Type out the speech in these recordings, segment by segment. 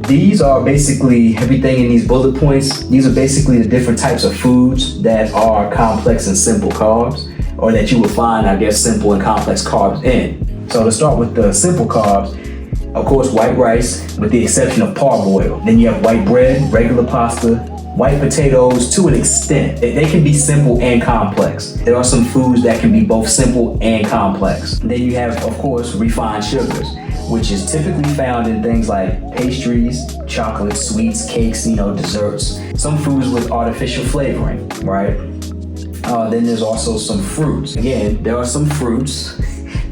these are basically everything in these bullet points. These are basically the different types of foods that are complex and simple carbs, or that you will find, I guess, simple and complex carbs in. So to start with the simple carbs, of course, white rice, with the exception of parboiled. Then you have white bread, regular pasta, white potatoes to an extent. They can be simple and complex. There are some foods that can be both simple and complex. Then you have, of course, refined sugars, which is typically found in things like pastries, chocolate, sweets, cakes, desserts. Some foods with artificial flavoring, right? Then there's also some fruits. Again, there are some fruits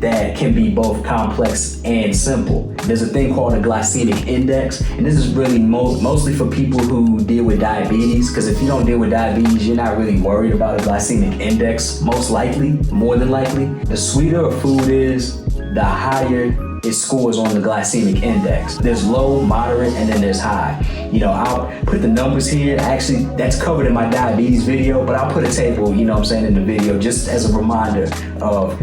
that can be both complex and simple. There's a thing called a glycemic index, and this is really mostly for people who deal with diabetes, because if you don't deal with diabetes, you're not really worried about a glycemic index, more than likely. The sweeter a food is, the higher it scores on the glycemic index. There's low, moderate, and then there's high. I'll put the numbers here. Actually, that's covered in my diabetes video, but I'll put a table, in the video, just as a reminder of,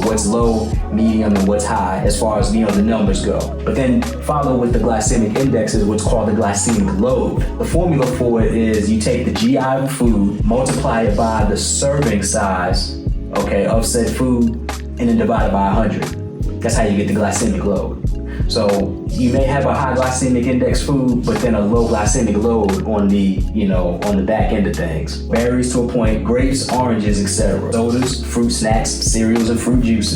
what's low, medium, and what's high as far as, the numbers go. But then follow with the glycemic index is what's called the glycemic load. The formula for it is you take the GI of food, multiply it by the serving size, of said food, and then divide it by 100. That's how you get the glycemic load. So you may have a high glycemic index food, but then a low glycemic load on the, on the back end of things. Berries to a point, grapes, oranges, etc. Sodas, fruit snacks, cereals, and fruit juices.